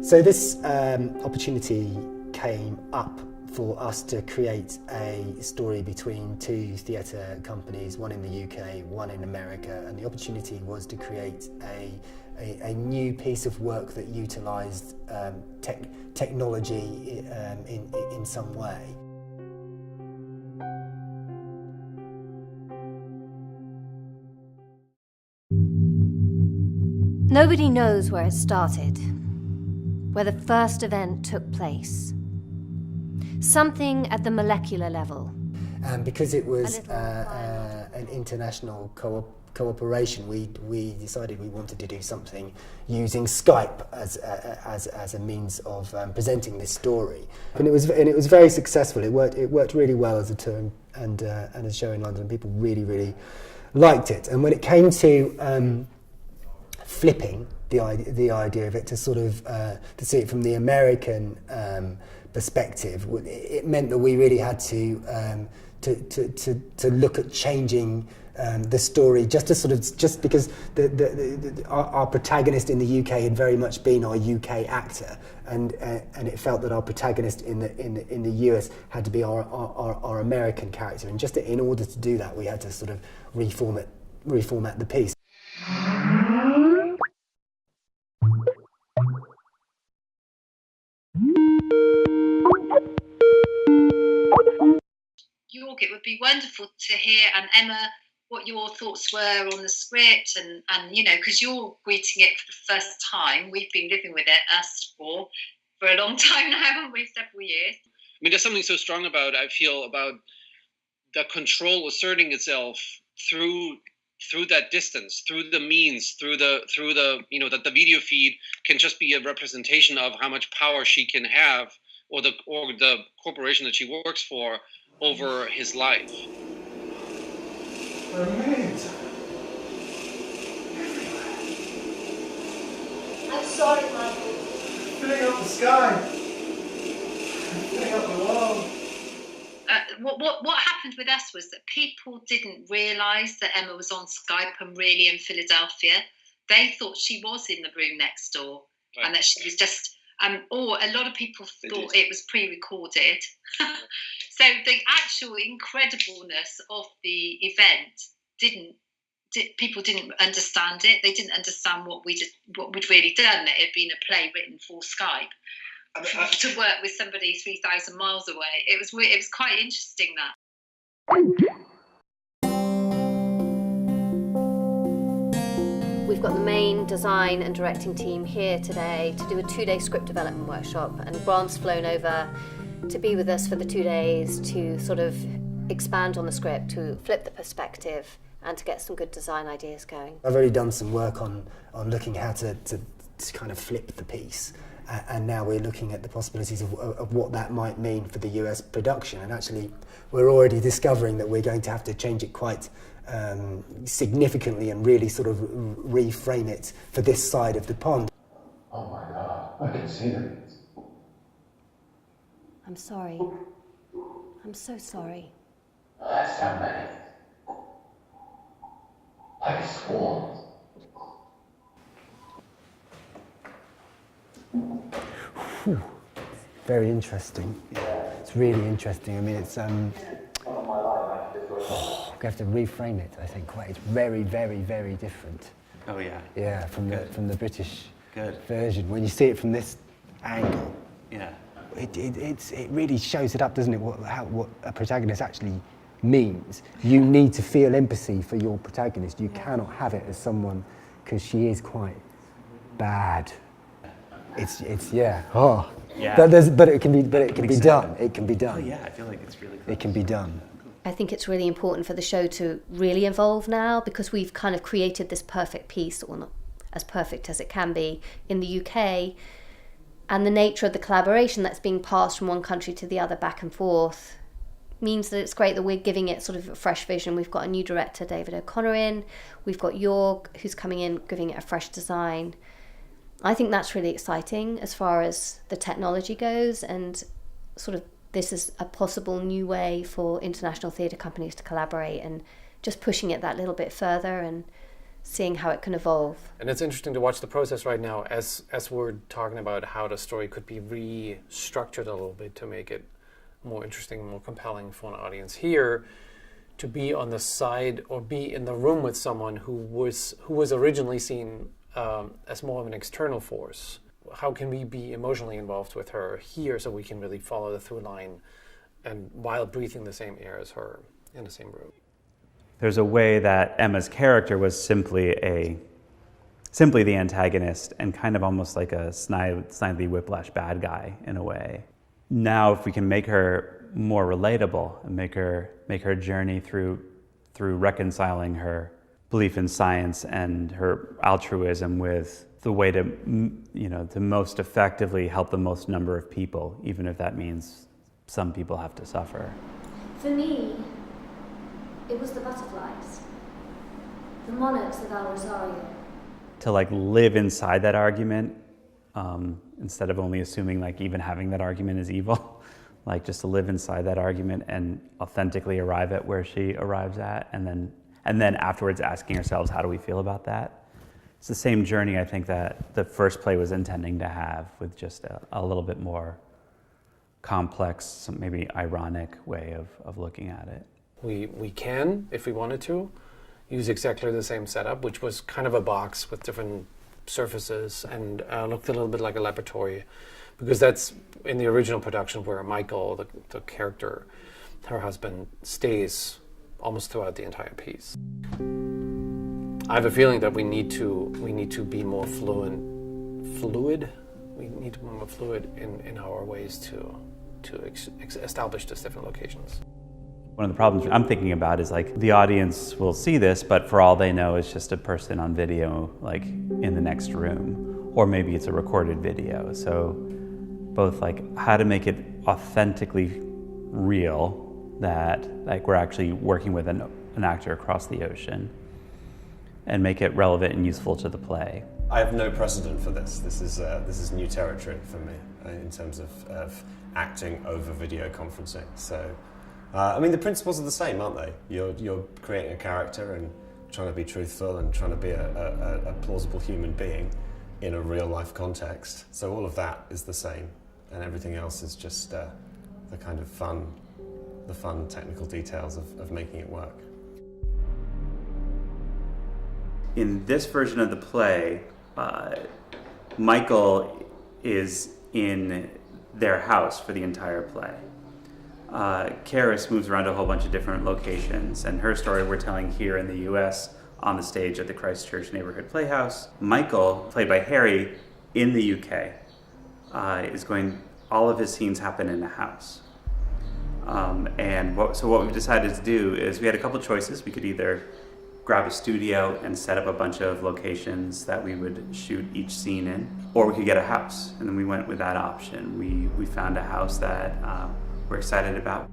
So this opportunity came up for us to create a story between two theatre companies, one in the UK, one in America, and the opportunity was to create a new piece of work that utilised technology in some way. Nobody knows where it started, where the first event took place. Something at the molecular level. And because it was an international cooperation, we decided we wanted to do something using Skype as a means of presenting this story. And it was very successful. It worked really well as a tour and a show in London. People really liked it. And when it came to flipping the idea of it to sort of to see it from the American perspective, it meant that we really had to look at changing the story just because our protagonist in the UK had very much been our UK actor, and it felt that our protagonist in the US had to be our American character, and just in order to do that we had to sort of reformat the piece. It would be wonderful to hear, and Emma, what your thoughts were on the script, and you know, because you're greeting it for the first time. We've been living with it, us for a long time now, haven't we? Several years. I mean, there's something so strong about, I feel, about the control asserting itself through that distance, through the means, through the you know, that the video feed can just be a representation of how much power she can have, or the corporation that she works for, over his life. I'm sorry, Michael. Filling up the sky. Filling up the world. What happened with us was that people didn't realise that Emma was on Skype and really in Philadelphia. They thought she was in the room next door, right, and that she was just... or a lot of people thought it was pre-recorded. So the actual incredibleness of the event people didn't understand it. They didn't understand what we'd really done. That it had been a play written for Skype to work with somebody 3,000 miles away. It was quite interesting, that. We've got the main design and directing team here today to do a 2-day script development workshop, and Grant's flown over to be with us for the 2 days to sort of expand on the script, to flip the perspective and to get some good design ideas going. I've already done some work on looking how to kind of flip the piece, and now we're looking at the possibilities of what that might mean for the US production, and actually we're already discovering that we're going to have to change it quite significantly and really sort of reframe it for this side of the pond. Oh my God, I can see them. I'm sorry. I'm so sorry. That's so many. Like swarms. Very interesting. Yeah. It's really interesting. I mean, it's we have to reframe it, I think. It's very different. Oh yeah. Yeah, from the British version. When you see it from this angle, yeah, it really shows it up, doesn't it? What a protagonist actually means. You need to feel empathy for your protagonist. You cannot have it as someone, because she is quite bad. It's yeah. Oh. Yeah. But it can be done. It can be done. Oh yeah, I feel like it's really close. It can be done. I think it's really important for the show to really evolve now, because we've kind of created this perfect piece, or not as perfect as it can be, in the UK, and the nature of the collaboration that's being passed from one country to the other back and forth means that it's great that we're giving it sort of a fresh vision. We've got a new director, David O'Connor, in. We've got York, who's coming in, giving it a fresh design. I think that's really exciting as far as the technology goes, and sort of this is a possible new way for international theatre companies to collaborate and just pushing it that little bit further and seeing how it can evolve. And it's interesting to watch the process right now as we're talking about how the story could be restructured a little bit to make it more interesting, more compelling for an audience here, to be on the side or be in the room with someone who was originally seen as more of an external force. How can we be emotionally involved with her here so we can really follow the through line and while breathing the same air as her in the same room? There's a way that Emma's character was simply the antagonist and kind of almost like a snidely whiplash bad guy in a way. Now, if we can make her more relatable and make her journey through reconciling her belief in science and her altruism with the way to most effectively help the most number of people, even if that means some people have to suffer. For me, it was the butterflies, the monarchs of Al Rosario. To live inside that argument, instead of only assuming even having that argument is evil, just to live inside that argument and authentically arrive at where she arrives at, and then afterwards asking ourselves, how do we feel about that? It's the same journey I think that the first play was intending to have, with just a little bit more complex, maybe ironic way of looking at it. We can, if we wanted to, use exactly the same setup, which was kind of a box with different surfaces and looked a little bit like a laboratory, because that's in the original production where Michael, the character, her husband, stays almost throughout the entire piece. I have a feeling that we need to be more fluid. We need to be more fluid in our ways to establish these different locations. One of the problems I'm thinking about is the audience will see this, but for all they know, it's just a person on video, in the next room, or maybe it's a recorded video. So both how to make it authentically real, that we're actually working with an actor across the ocean, and make it relevant and useful to the play. I have no precedent for this. This is new territory for me in terms of acting over video conferencing. So. The principles are the same, aren't they? You're creating a character and trying to be truthful and trying to be a plausible human being in a real life context. So all of that is the same, and everything else is just the kind of fun technical details of making it work. In this version of the play, Michael is in their house for the entire play. Karis moves around to a whole bunch of different locations, and her story we're telling here in the US on the stage at the Christchurch Neighborhood Playhouse. Michael, played by Harry, in the UK, all of his scenes happen in the house. So what we've decided to do is we had a couple choices. We could either grab a studio and set up a bunch of locations that we would shoot each scene in, or we could get a house, and then we went with that option. We found a house that we're excited about.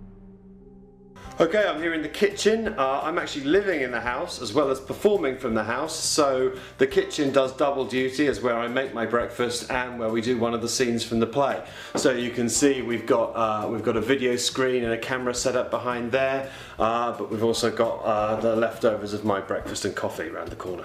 Okay, I'm here in the kitchen. I'm actually living in the house as well as performing from the house, so the kitchen does double duty as where I make my breakfast and where we do one of the scenes from the play. So you can see we've got a video screen and a camera set up behind there, but we've also got the leftovers of my breakfast and coffee around the corner.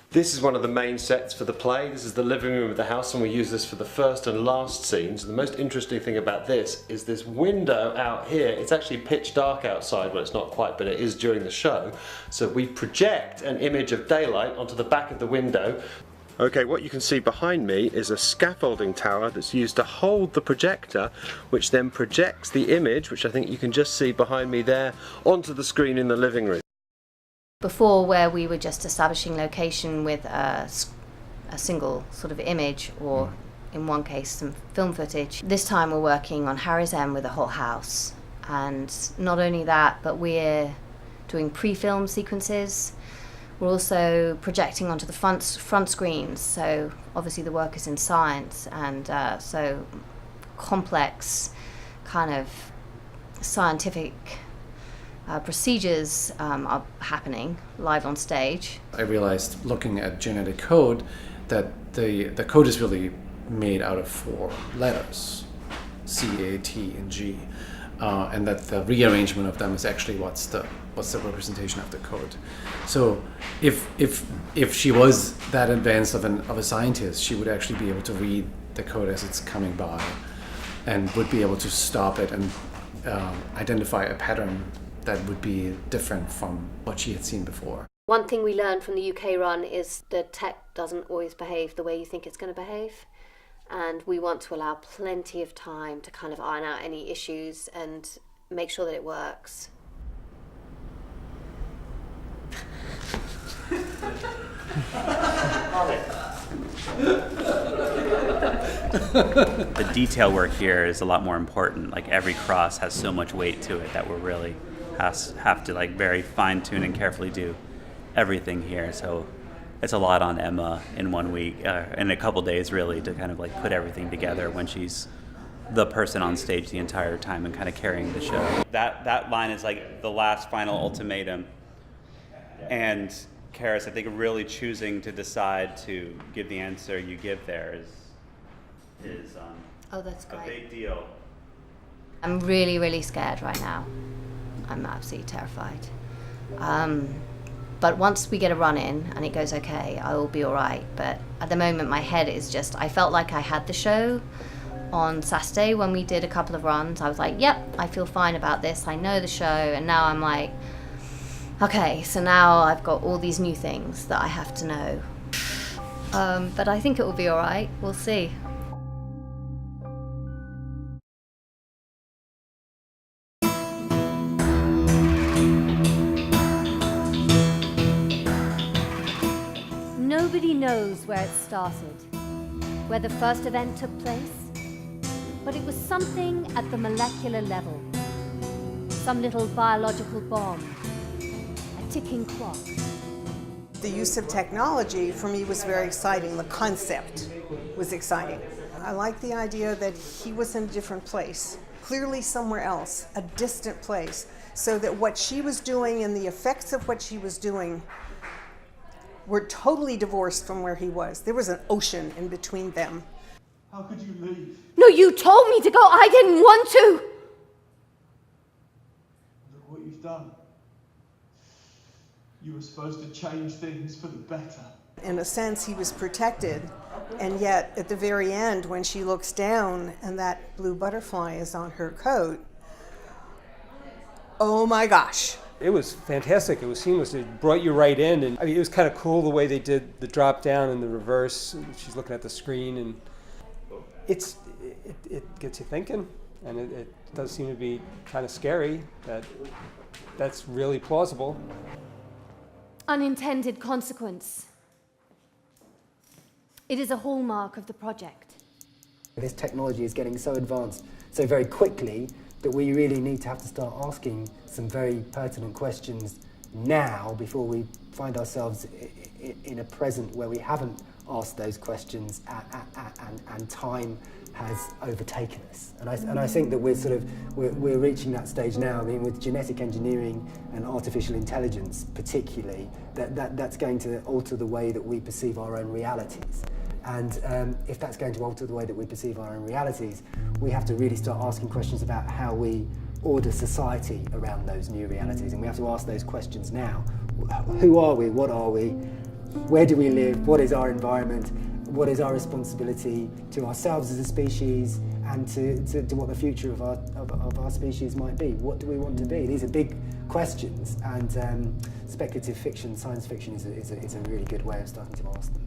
This is one of the main sets for the play. This is the living room of the house, and we use this for the first and last scenes. The most interesting thing about this is this window out here. It's actually pitch dark outside. Well, it's not quite, but it is during the show. So we project an image of daylight onto the back of the window. Okay, what you can see behind me is a scaffolding tower that's used to hold the projector, which then projects the image, which I think you can just see behind me there, onto the screen in the living room. Before, where we were just establishing location with a single sort of image, or in one case some film footage, this time we're working on Harry's End with a whole house. And not only that, but we're doing pre-film sequences. We're also projecting onto the front screens, so obviously the work is in science, and so complex kind of scientific procedures are happening live on stage. I realized, looking at genetic code, that the code is really made out of 4 letters, C, A, T, and G. and that the rearrangement of them is actually what's the representation of the code. So if she was that advanced of a scientist, she would actually be able to read the code as it's coming by, and would be able to stop it and identify a pattern that would be different from what she had seen before. One thing we learned from the UK run is the tech doesn't always behave the way you think it's going to behave. And we want to allow plenty of time to kind of iron out any issues and make sure that it works. The detail work here is a lot more important. Like every cross has so much weight to it that we're really have to like very fine tune and carefully do everything here. So it's a lot on Emma in 1 week, in a couple days really, to kind of like put everything together when she's the person on stage the entire time and kind of carrying the show. That line is like the last final ultimatum. And Karis, I think really choosing to decide to give the answer you give there is Oh, that's a great. big deal. I'm really, really scared right now. I'm absolutely terrified. But once we get a run in and it goes okay, I will be all right. But at the moment, my head is just, I felt like I had the show on Saturday when we did a couple of runs. I was like, yep, I feel fine about this. I know the show. And now I'm like, okay, so now I've got all these new things that I have to know. But I think it will be all right. We'll see. Nobody knows where it started, where the first event took place, but it was something at the molecular level. Some little biological bomb, a ticking clock. The use of technology for me was very exciting. The concept was exciting. I like the idea that he was in a different place, clearly somewhere else, a distant place, so that what she was doing and the effects of what she was doing were totally divorced from where he was. There was an ocean in between them. How could you leave? No, you told me to go. I didn't want to. Look what you've done. You were supposed to change things for the better. In a sense, he was protected, and yet at the very end, when she looks down and that blue butterfly is on her coat, oh my gosh. It was fantastic. It was seamless. It brought you right in, and I mean, it was kind of cool the way they did the drop down and the reverse. She's looking at the screen, and it gets you thinking, and it does seem to be kind of scary that that's really plausible. Unintended consequence. It is a hallmark of the project. This technology is getting so advanced so very quickly that we really need to have to start asking some very pertinent questions now before we find ourselves in a present where we haven't asked those questions and time has overtaken us. And I think that we're reaching that stage now. I mean, with genetic engineering and artificial intelligence particularly, that's going to alter the way that we perceive our own realities. And if that's going to alter the way that we perceive our own realities, we have to really start asking questions about how we order society around those new realities. And we have to ask those questions now. Who are we? What are we? Where do we live? What is our environment? What is our responsibility to ourselves as a species and to what the future of our species might be? What do we want to be? These are big questions, and speculative fiction, science fiction is a really good way of starting to ask them.